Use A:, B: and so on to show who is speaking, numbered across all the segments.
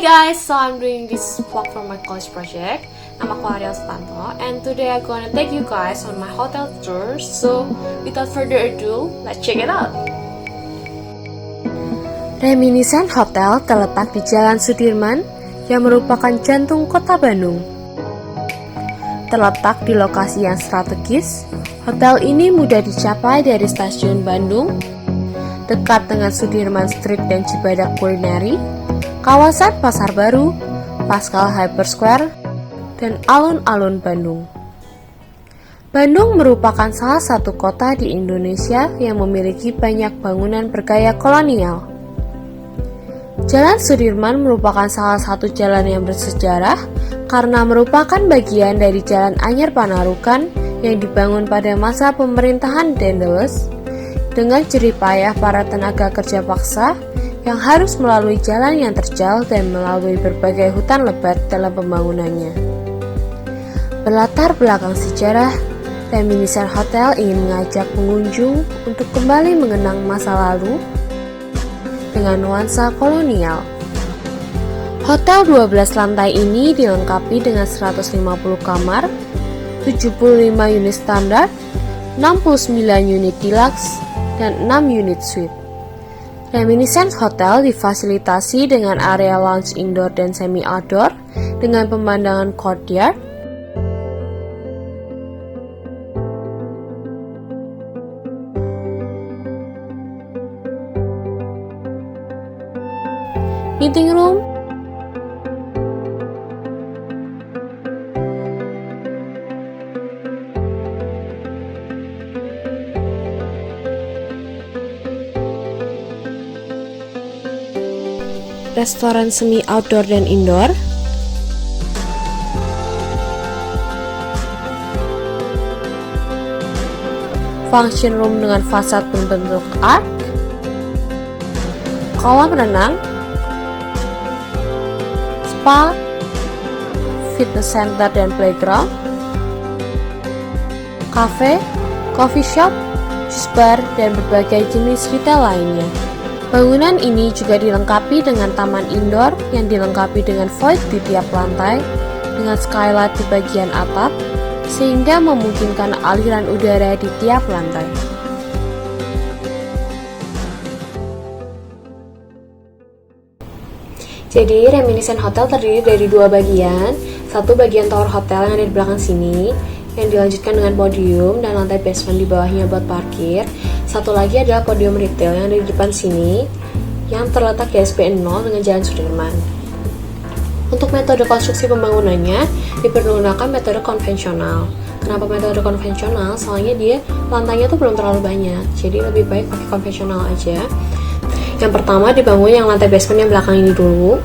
A: guys, so I'm doing this vlog for my college project. Nama aku Ariel Sutanto, and today I'm gonna take you guys on my hotel tour. So, without further ado, let's check it out. Reminiscent Hotel terletak di Jalan Sudirman yang merupakan jantung kota Bandung. Terletak di lokasi yang strategis, hotel ini mudah dicapai dari stasiun Bandung, dekat dengan Sudirman Street dan Cibadak Culinary, kawasan Pasar Baru, Pascal Hyper Square, dan alun-alun Bandung. Bandung merupakan salah satu kota di Indonesia yang memiliki banyak bangunan bergaya kolonial. Jalan Sudirman merupakan salah satu jalan yang bersejarah karena merupakan bagian dari Jalan Anyar Panarukan yang dibangun pada masa pemerintahan Daendels dengan jerih payah para tenaga kerja paksa yang harus melalui jalan yang terjal dan melalui berbagai hutan lebat dalam pembangunannya. Berlatar belakang sejarah, Reminiscent Hotel ingin mengajak pengunjung untuk kembali mengenang masa lalu dengan nuansa kolonial. Hotel 12 lantai ini dilengkapi dengan 150 kamar, 75 unit standar, 69 unit deluxe, dan 6 unit suite. Reminiscent Hotel difasilitasi dengan area lounge indoor dan semi outdoor dengan pemandangan courtyard, meeting room, restoran semi outdoor dan indoor, function room dengan fasad berbentuk arc, kolam renang, spa, fitness center dan playground, cafe, coffee shop, juice bar, dan berbagai jenis retail lainnya. Bangunan ini juga dilengkapi dengan taman indoor yang dilengkapi dengan void di tiap lantai, dengan skylight di bagian atap, sehingga memungkinkan aliran udara di tiap lantai. Jadi, Reminiscent Hotel terdiri dari dua bagian. Satu bagian tower hotel yang ada di belakang sini, yang dilanjutkan dengan podium dan lantai basement di bawahnya buat parkir. Satu lagi adalah podium retail yang ada di depan sini, yang terletak di SPN 0 dengan Jalan Sudirman. Untuk metode konstruksi pembangunannya, dipergunakan metode konvensional. Kenapa metode konvensional? Soalnya dia lantainya tuh belum terlalu banyak, jadi lebih baik pakai konvensional aja. Yang pertama dibangun yang lantai basement yang belakang ini dulu,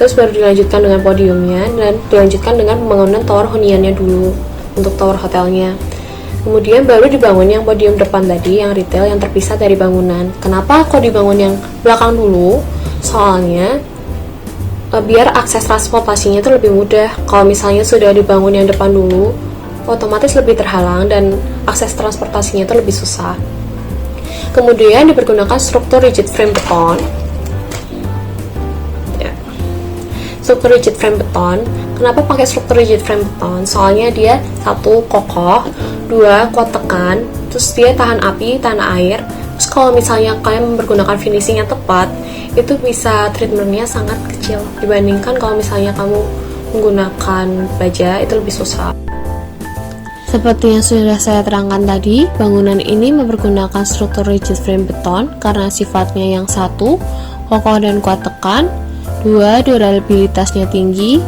A: terus baru dilanjutkan dengan podiumnya, dan dilanjutkan dengan pembangunan tower huniannya dulu untuk tower hotelnya. Kemudian baru dibangun yang podium depan tadi, yang retail yang terpisah dari bangunan. Kenapa kok dibangun yang belakang dulu? Soalnya biar akses transportasinya itu lebih mudah. Kalau misalnya sudah dibangun yang depan dulu, otomatis lebih terhalang dan akses transportasinya itu lebih susah. Kemudian dipergunakan struktur rigid frame beton. Struktur rigid frame beton. Kenapa pakai struktur rigid frame beton? Soalnya dia satu kokoh, dua kuat tekan, terus dia tahan api, tahan air. Terus kalau misalnya kalian menggunakan finishing yang tepat, itu bisa treatmentnya sangat kecil dibandingkan kalau misalnya kamu menggunakan baja, itu lebih susah. Seperti yang sudah saya terangkan tadi, bangunan ini mempergunakan struktur rigid frame beton karena sifatnya yang satu, kokoh dan kuat tekan, dua, durabilitasnya tinggi,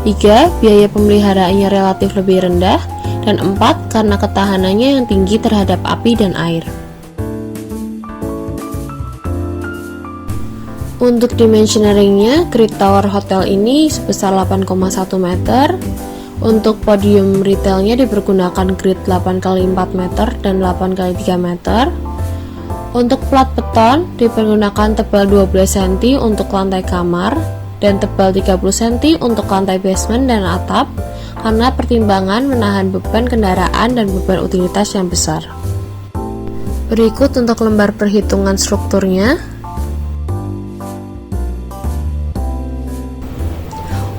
A: tiga, biaya pemeliharaannya relatif lebih rendah, dan empat, karena ketahanannya yang tinggi terhadap api dan air. Untuk dimensioneringnya, grid tower hotel ini sebesar 8,1 meter. Untuk podium retailnya dipergunakan grid 8x4 meter dan 8x3 meter. Untuk plat beton dipergunakan tebal 12 cm untuk lantai kamar dan tebal 30 cm untuk lantai basement dan atap karena pertimbangan menahan beban kendaraan dan beban utilitas yang besar. Berikut untuk lembar perhitungan strukturnya.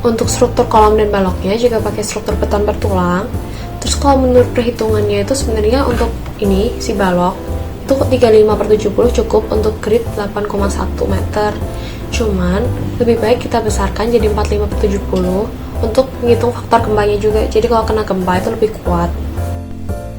A: Untuk struktur kolom dan baloknya juga pakai struktur beton bertulang. Terus kalau menurut perhitungannya itu sebenarnya untuk ini si balok itu 35/70 cukup untuk grid 8,1 meter. Cuman lebih baik kita besarkan jadi 45/70 untuk menghitung faktor gempanya juga. Jadi kalau kena gempa itu lebih kuat.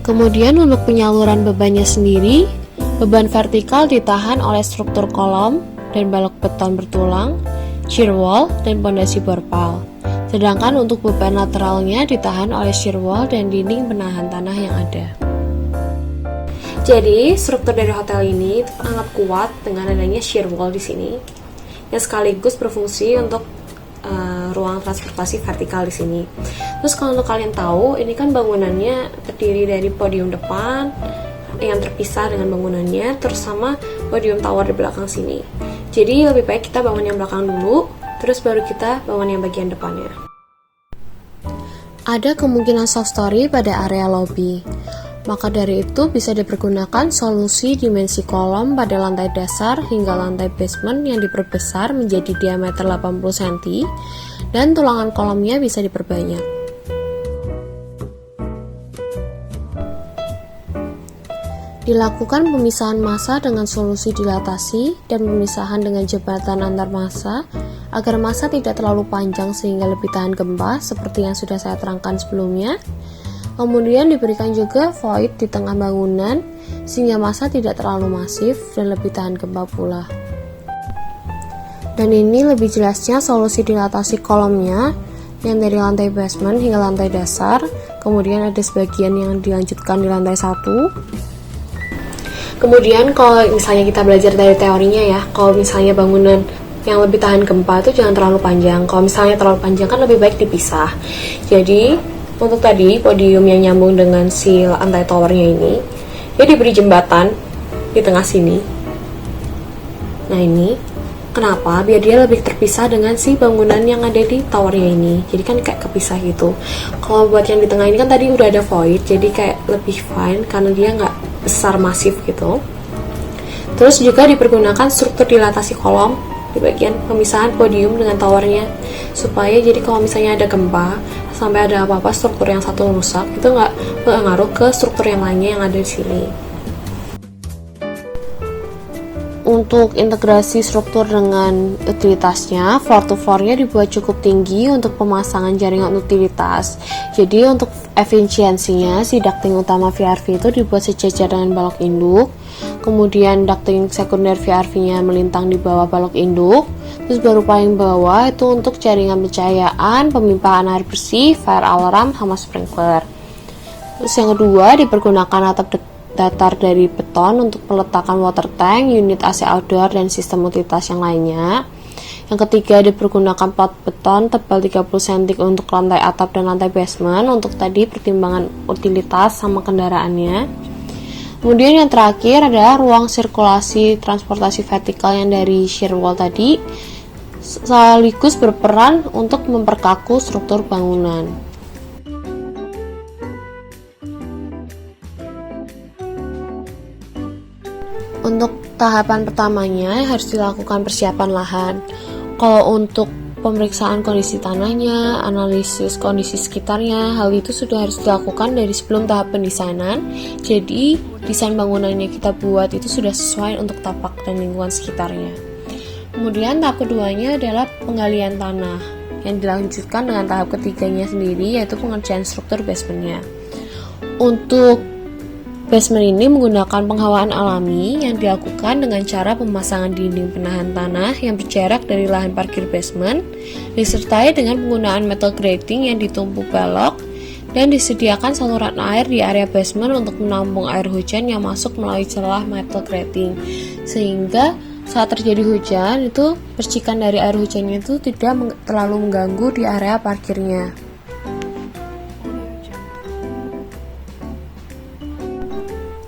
A: Kemudian untuk penyaluran bebannya sendiri, beban vertikal ditahan oleh struktur kolom dan balok beton bertulang, shear wall, dan pondasi borpal. Sedangkan untuk beban lateralnya ditahan oleh shear wall dan dinding penahan tanah yang ada. Jadi, struktur dari hotel ini sangat kuat dengan adanya shear wall di sini, yang sekaligus berfungsi untuk ruang transportasi vertikal di sini. Terus kalau untuk kalian tahu, ini kan bangunannya terdiri dari podium depan yang terpisah dengan bangunannya, terus sama podium tower di belakang sini. Jadi lebih baik kita bangun yang belakang dulu, terus baru kita bangun yang bagian depannya. Ada kemungkinan soft story pada area lobby. Maka dari itu bisa dipergunakan solusi dimensi kolom pada lantai dasar hingga lantai basement yang diperbesar menjadi diameter 80 cm dan tulangan kolomnya bisa diperbanyak. Dilakukan pemisahan massa dengan solusi dilatasi dan pemisahan dengan jembatan antar massa agar massa tidak terlalu panjang sehingga lebih tahan gempa seperti yang sudah saya terangkan sebelumnya. Kemudian diberikan juga void di tengah bangunan sehingga massa tidak terlalu masif dan lebih tahan gempa pula. Dan ini lebih jelasnya solusi dilatasi kolomnya yang dari lantai basement hingga lantai dasar. Kemudian ada sebagian yang dilanjutkan di lantai 1. Kemudian kalau misalnya kita belajar dari teorinya ya, kalau misalnya bangunan yang lebih tahan gempa itu jangan terlalu panjang. Kalau misalnya terlalu panjang kan lebih baik dipisah. Jadi untuk tadi podium yang nyambung dengan si lantai towernya ini, dia diberi jembatan di tengah sini. Nah ini, kenapa? Biar dia lebih terpisah dengan si bangunan yang ada di towernya ini. Jadi kan kayak kepisah gitu. Kalau buat yang di tengah ini kan tadi udah ada void, jadi kayak lebih fine karena dia nggak besar masif gitu. Terus juga dipergunakan struktur dilatasi kolom di bagian pemisahan podium dengan towernya, supaya jadi kalau misalnya ada gempa sampai ada apa-apa struktur yang satu rusak itu nggak ngaruh ke struktur yang lainnya yang ada di sini. Untuk integrasi struktur dengan utilitasnya, floor to floor-nya dibuat cukup tinggi untuk pemasangan jaringan utilitas. Jadi untuk efisiensinya, si ducting utama VRV itu dibuat sejajar dengan balok induk. Kemudian ducting sekunder VRV-nya melintang di bawah balok induk. Terus baru paling bawah itu untuk jaringan pencahayaan, pemimpaan air bersih, fire alarm, sama sprinkler. Terus yang kedua dipergunakan atap datar dari beton untuk peletakan water tank, unit AC outdoor, dan sistem utilitas yang lainnya. Yang ketiga dipergunakan plat beton tebal 30 cm untuk lantai atap dan lantai basement untuk tadi pertimbangan utilitas sama kendaraannya. Kemudian yang terakhir adalah ruang sirkulasi transportasi vertikal yang dari shear wall tadi, sekaligus berperan untuk memperkaku struktur bangunan. Untuk tahapan pertamanya harus dilakukan persiapan lahan. Kalau untuk pemeriksaan kondisi tanahnya, analisis kondisi sekitarnya, hal itu sudah harus dilakukan dari sebelum tahap pendesainan. Jadi, desain bangunannya kita buat itu sudah sesuai untuk tapak dan lingkungan sekitarnya. Kemudian tahap keduanya adalah penggalian tanah yang dilanjutkan dengan tahap ketiganya sendiri, yaitu pengerjaan struktur basementnya. Untuk basement ini menggunakan penghawaan alami yang dilakukan dengan cara pemasangan dinding penahan tanah yang berjarak dari lahan parkir basement, disertai dengan penggunaan metal grating yang ditumpuk balok, dan disediakan saluran air di area basement untuk menampung air hujan yang masuk melalui celah metal grating, sehingga saat terjadi hujan itu percikan dari air hujannya itu tidak terlalu mengganggu di area parkirnya.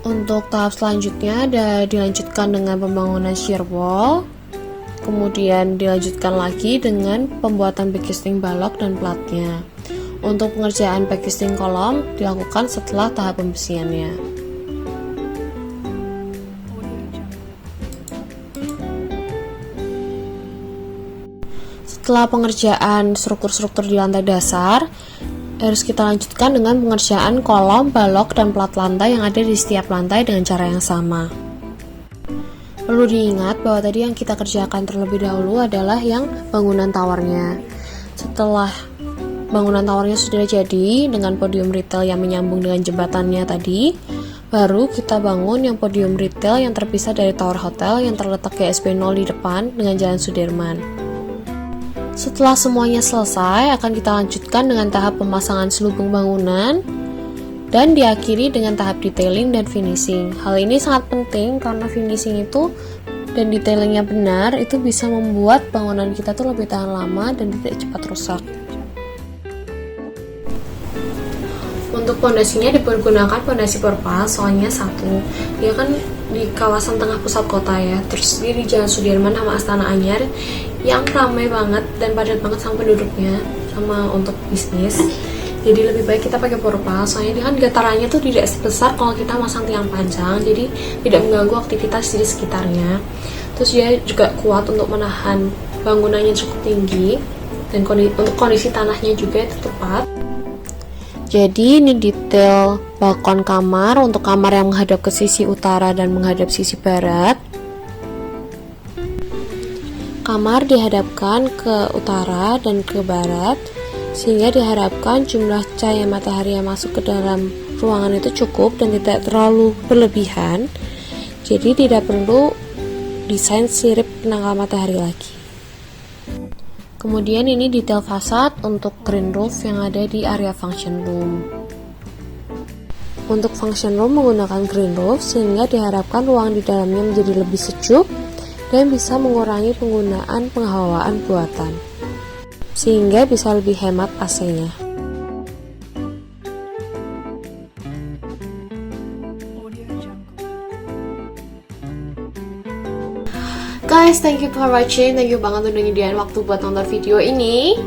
A: Untuk tahap selanjutnya dilanjutkan dengan pembangunan shear wall, kemudian dilanjutkan lagi dengan pembuatan backcasting balok dan platnya. Untuk pengerjaan backcasting kolom dilakukan setelah tahap pembesiannya. Setelah pengerjaan struktur-struktur di lantai dasar, harus kita lanjutkan dengan pengerjaan kolom, balok, dan plat lantai yang ada di setiap lantai dengan cara yang sama. Perlu diingat bahwa tadi yang kita kerjakan terlebih dahulu adalah yang bangunan towernya. Setelah bangunan towernya sudah jadi dengan podium retail yang menyambung dengan jembatannya tadi, baru kita bangun yang podium retail yang terpisah dari tower hotel yang terletak GSB 0 di depan dengan Jalan Sudirman. Setelah semuanya selesai, akan kita lanjutkan dengan tahap pemasangan selubung bangunan dan diakhiri dengan tahap detailing dan finishing. Hal ini sangat penting karena finishing itu dan detailingnya benar, itu bisa membuat bangunan kita tuh lebih tahan lama dan tidak cepat rusak. Untuk pondasinya dipergunakan pondasi Perpal, soalnya satu, dia kan di kawasan tengah pusat kota ya, terus dia di Jalan Sudirman sama Astana Anyar yang ramai banget dan padat banget sama penduduknya, sama untuk bisnis. Jadi lebih baik kita pakai Perpal, soalnya dia kan getarannya tuh tidak sebesar kalau kita masang tiang panjang, jadi tidak mengganggu aktivitas di sekitarnya. Terus dia juga kuat untuk menahan bangunannya cukup tinggi dan untuk kondisi tanahnya juga itu tepat. Jadi ini detail balkon kamar untuk kamar yang menghadap ke sisi utara dan menghadap sisi barat. Kamar dihadapkan ke utara dan ke barat, sehingga diharapkan jumlah cahaya matahari yang masuk ke dalam ruangan itu cukup dan tidak terlalu berlebihan. Jadi tidak perlu desain sirip penangkal matahari lagi. Kemudian ini detail fasad untuk green roof yang ada di area function room. Untuk function room menggunakan green roof sehingga diharapkan ruang di dalamnya menjadi lebih sejuk dan bisa mengurangi penggunaan penghawaan buatan, sehingga bisa lebih hemat AC-nya. Guys, thank you for watching. Thank you banget udah nyediain waktu buat nonton video ini.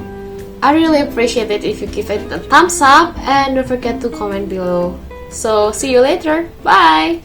A: I really appreciate it if you give it a thumbs up and don't forget to comment below. So, see you later. Bye!